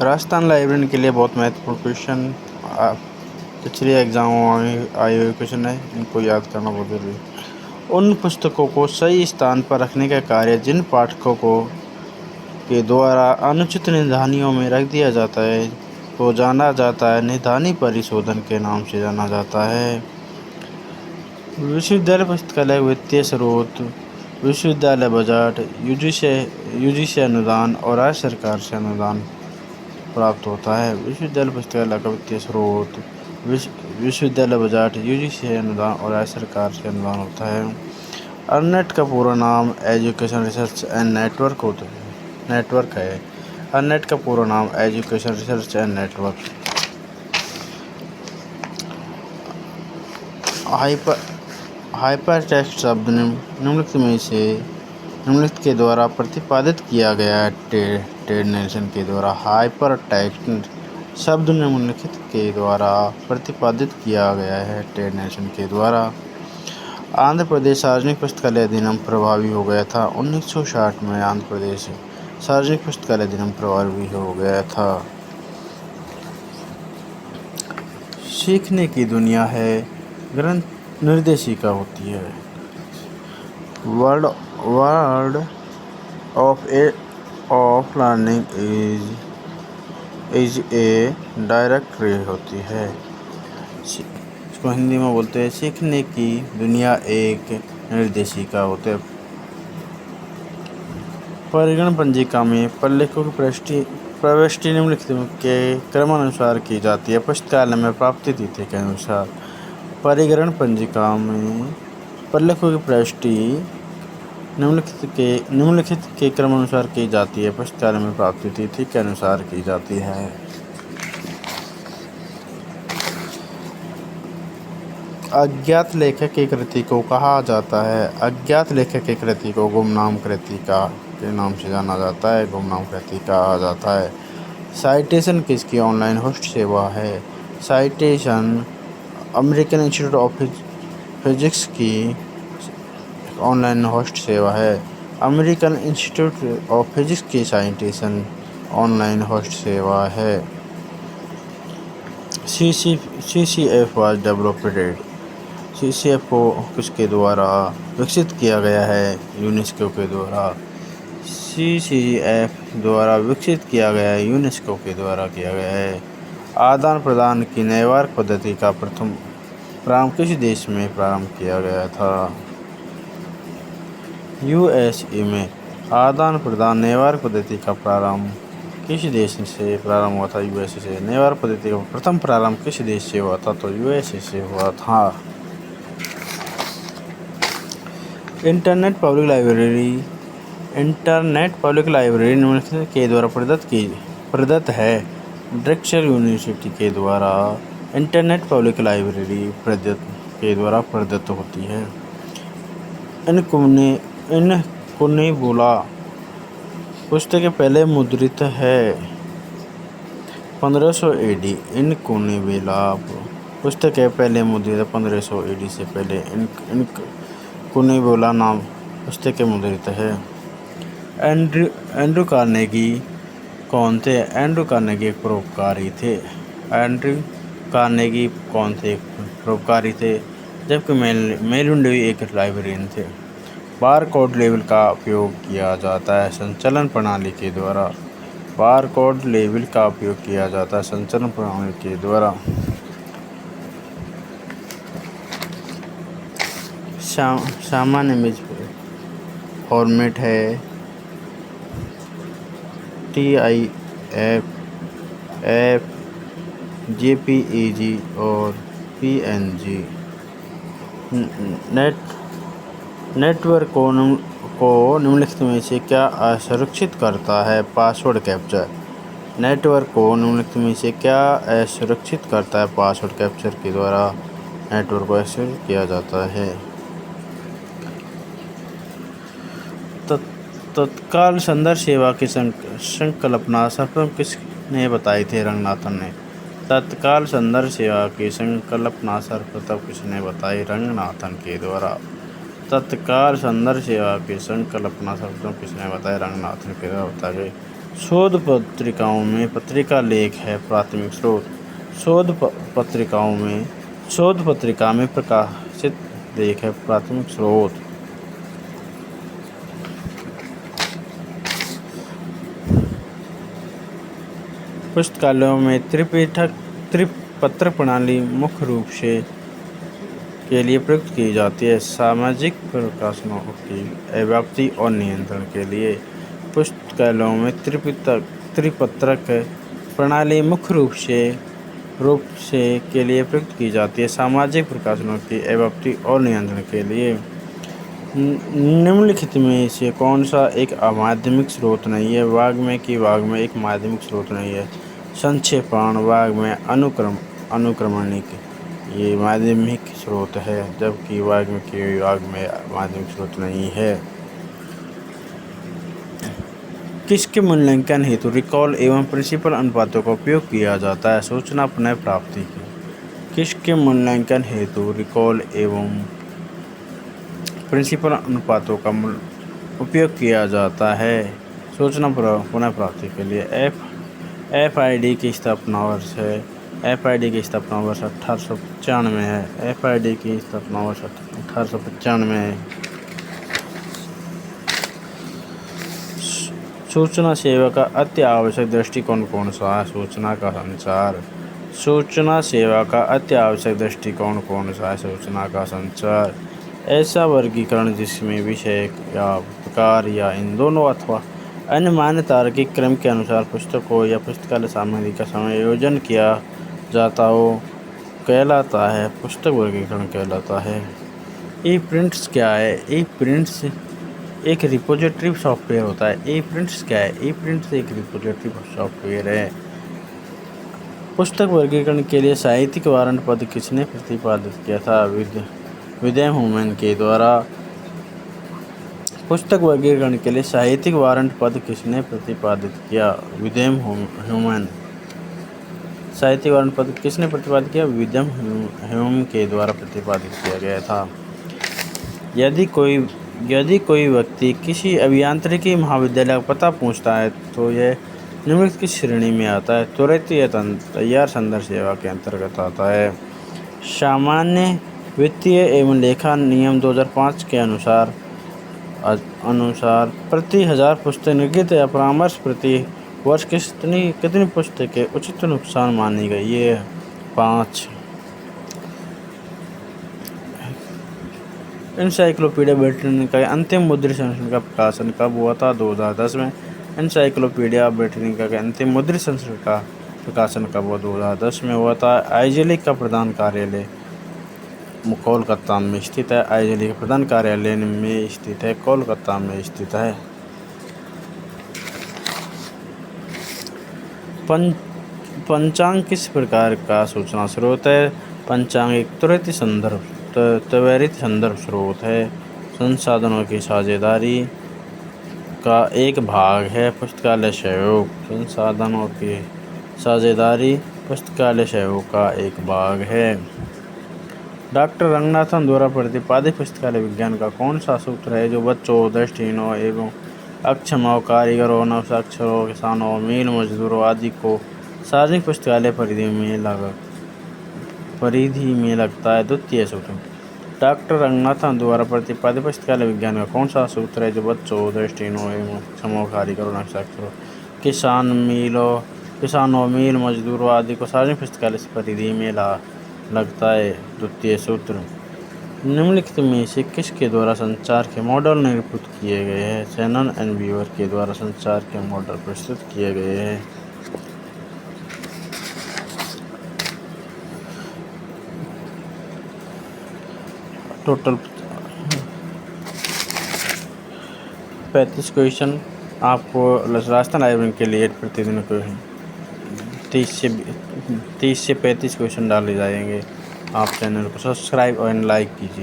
Rajasthan librarian के लिए बहुत महत्वपूर्ण क्वेश्चन पिछले एग्जामों में आए हुए क्वेश्चन है, इनको याद करना बहुत जरूरी है। उन पुस्तकों को सही स्थान पर रखने का कार्य जिन पाठकों के द्वारा अनुचित निधानियों में रख दिया जाता है को जाना जाता है निधानी परिशोधन के नाम से जाना जाता है। विश्वविद्यालय पुस्तकालय वित्तीय स्रोत विश्वविद्यालय बजट यूजीसी अनुदान और राज्य सरकार से अनुदान प्राप्त होता है। विश्वविद्यालय पुस्तकालय का वित्तीय स्रोत विश्वविद्यालय बजट यूजीसी अनुदान और राज्य सरकार से अनुदान होता है। अर्नेट का पूरा नाम एजुकेशन रिसर्च एंड नेटवर्क है। अर्नेट का पूरा नाम education research and network. Hyper text शब्द निम्नलिखित के द्वारा प्रतिपादित किया गया है। टेड नेल्सन के द्वारा हाइपर टेक्स्ट शब्द निम्नलिखित के द्वारा प्रतिपादित किया गया है। टेड नेल्सन के द्वारा आंध्र प्रदेश सार्वजनिक पुस्तकालय अधिनियम प्रभावी हो गया था। 1960 में आंध्र प्रदेश सार्वजनिक पुस्तकालय अधिनियम प्रभावी हो गया था। सीखने की दुनिया है ग्रंथ निर्देशिका होती है। Word of learning is a directory होती है। इसको हिंदी में बोलते हैं सीखने की दुनिया एक निर्देशिका होती है। परिगण पंजिका में प्रलेखों की प्रविष्टि निम्नलिखित के क्रमानुसार की जाती है। पुस्तकालय में प्राप्ति तिथि के अनुसार परिगण पंजिका में प्रलेखों की प्रविष्टि निम्नलिखित के क्रमानुसार की जाती है। पुस्तकालय में प्राप्ति तिथि के अनुसार की जाती है। अज्ञात लेखक की कृति को कहा जाता है। अज्ञात लेखक की कृति को गुमनाम कृति के नाम से जाना जाता है। गुमनाम कृति कहा जाता है। साइटेशन किसकी ऑनलाइन होस्ट सेवा है। Citation American institute of physics की ऑनलाइन होस्ट सेवा है। अमेरिकन इंस्टीट्यूट ऑफ फिजिक्स की साइटेशन ऑनलाइन होस्ट सेवा है। CCF was developed. CCF को किसके द्वारा विकसित किया गया है। यूनेस्को के द्वारा। CCF द्वारा विकसित किया गया है। यूनेस्को के द्वारा किया गया है। आदान प्रदान की नेटवर्क पद्धति का प्रथम प्रारंभ किस देश में प्रारंभ किया गया था। USA में आदान प्रदान नेटवर्क पद्धति का प्रारंभ किस देश से प्रारंभ हुआ था। USA से। नेटवर्क पद्धति का प्रथम प्रारंभ किस देश से हुआ था तो USA से हुआ था। इंटरनेट पब्लिक लाइब्रेरी निम्नलिखित के द्वारा प्रदत्त है। ड्रेक्चर यूनिवर्सिटी के द्वारा इंटरनेट पब्लिक लाइब्रेरी के द्वारा प्रदत्त होती है। इन कुन्नेबुला पुस्तकें पहले मुद्रित है 1500 AD। इन कुन्नेबुला पुस्तकें पहले मुद्रित 1500 AD से पहले इन कुन्नेबुला नाम पुस्तकें मुद्रित है। एंड्रू कार्नेगी कौन थे। एंड्रू कार्नेगी एक परोपकारी थे। एंड्रू कार्नेगी कौन थे परोपकारी थे, जबकि मेलविंडे एक लाइब्रेरियन थे। बार कोड लेबल का उपयोग किया जाता है संचालन प्रणाली के द्वारा। बार कोड लेबल का उपयोग किया जाता है संचालन प्रणाली के द्वारा। सामान्य इमेज फॉर्मेट है TIFF, JPEG और PNG। नेटवर्क को निम्नलिखित में से क्या असुरक्षित करता है। Password capture. नेटवर्क को निम्नलिखित में से क्या असुरक्षित करता है। पासवर्ड कैप्चर के द्वारा नेटवर्क को असुरक्षित किया जाता है। तत्काल संदर्भ सेवा की संकल्पना सर्वप्रथम किसने बताई थी। रंगनाथन ने। तत्काल संदर्भ सेवा की संकल्पना सर्वप्रथम किसने बताई। रंगनाथन के द्वारा। तत्काल संदर्भ सेवा की संकल्पना सर्वप्रथम किसने बताई। रंगनाथन के द्वारा बताई गई। शोध पत्रिकाओं में पत्रिका लेख है प्राथमिक स्रोत। शोध पत्रिका में प्रकाशित लेख है प्राथमिक स्रोत। पुस्तकालयों में त्रिपत्र प्रणाली मुख्य रूप से के लिए प्रयुक्त की जाती है। सामाजिक प्रकाशनों की व्याप्ति और नियंत्रण के लिए पुस्तकालयों में त्रिपत्रक प्रणाली मुख्य रूप से के लिए प्रयुक्त की जाती है। सामाजिक प्रकाशनों की व्याप्ति और नियंत्रण के लिए निम्नलिखित में से कौन सा एक माध्यमिक स्रोत नहीं है? वाग्मय एक माध्यमिक स्रोत नहीं है। संक्षेपण वाग्मय अनुक्रमणिक ये माध्यमिक स्रोत है, जबकि वाग्मय माध्यमिक स्रोत नहीं है। किसके मूल्यांकन हेतु रिकॉल एवं प्रिंसिपल अनुपातों का उपयोग किया जाता है? सूचना पुनः प्राप्ति की। किसके मूल्यांकन हेतु रिकॉल एवं प्रिंसिपल अनुपातों का उपयोग किया जाता है? सूचना पुनः प्राप्ति के लिए। FID की स्थापना वर्ष है। FID की स्थापना वर्ष 1895 है। FID की स्थापना वर्ष 1895 है। सूचना सेवा का अति आवश्यक दृष्टिकोण कौन सा है? सूचना का संचार। सूचना सेवा का अति आवश्यक दृष्टिकोण कौन सा है? सूचना का संचार। ऐसा वर्गीकरण जिसमें विषय या प्रकार या इन दोनों अथवा अन्य मान्य तार्किक क्रम के अनुसार पुस्तकों या पुस्तकालय सामग्री का संयोजन किया जाता हो कहलाता है पुस्तक वर्गीकरण कहलाता है। ई प्रिंट्स क्या है? ई प्रिंट्स एक रिपोजिटरी सॉफ्टवेयर होता है। ई प्रिंट्स क्या है? ई प्रिंट्स एक रिपोजिटरी सॉफ्टवेयर है। पुस्तक वर्गीकरण के लिए साहित्यिक वारंट पद किसने प्रतिपादित किया था? विलियम ह्यूमन के द्वारा। पुस्तक वर्गीकरण के लिए साहित्यिक वारंट पद किसने प्रतिपादित किया? William human. साहित्यिक वारंट पद किसने प्रतिपादित किया? विलियम ह्यूमन के द्वारा प्रतिपादित किया गया था। यदि कोई व्यक्ति किसी अभियांत्रिकी महाविद्यालय का पता पूछता है तो यह निम्नलिखित किस श्रेणी में आता है? त्वरित या तैयार संदर्भ सेवा के अंतर्गत आता है। सामान्य वित्तीय एवं लेखा नियम 2005 के अनुसार प्रति 1000 पुस्तक निर्गत या परामर्श प्रति वर्ष कितनी पुस्तकें उचित नुकसान मानी गई? ये 5। एनसाइक्लोपीडिया ब्रिटानिका का अंतिम मुद्रित संस्करण का प्रकाशन कब हुआ था? 2010 में। एनसाइक्लोपीडिया ब्रिटानिका के अंतिम मुद्रित संस्करण का प्रकाशन कब हुआ? 2010 में हुआ था। आइजलिक का प्रधान कार्यालय कोलकाता में स्थित है। आइजलिक का प्रधान कार्यालय में स्थित है, कोलकाता में स्थित है। पंचांग किस प्रकार का सूचना स्रोत है? पंचांग एक त्वरित संदर्भ स्रोत है। संसाधनों की साझेदारी का एक भाग है। पुस्तकालय सहयोग। संसाधनों की साझेदारी पुस्तकालय सहयोग का एक भाग है। डॉक्टर रंगनाथन द्वारा प्रतिपादित पुस्तकालय विज्ञान का कौन सा सूत्र है जो बच्चों, दृष्टिहीनों एवं अक्षमों, कारीगरों, नवसाक्षरों, किसानों, मील मजदूरों आदि को सार्वजनिक पुस्तकालय परिधि में लगता है? द्वितीय सूत्र। डॉक्टर रंगनाथन द्वारा प्रतिपादित पुस्तकालय विज्ञान का कौन सा सूत्र है जो बच्चों, दृष्टिहीनों एवं अक्षमों, कारीगरों, नवसाक्षरों, किसानों, मील मजदूरों आदि को सार्वजनिक पुस्तकालय परिधि में लगता है? द्वितीय सूत्र। निम्नलिखित में से किसके द्वारा संचार के मॉडल निरूपित किए गए हैं? शैनन एंड बीवर के द्वारा संचार के मॉडल प्रस्तुत किए गए हैं। टोटल 35 क्वेश्चन आपको राजस्थान लाइब्रेरी के लिए प्रतिदिन को 30 से 35 क्वेश्चन डाले जाएंगे। आप चैनल को सब्सक्राइब और लाइक कीजिए।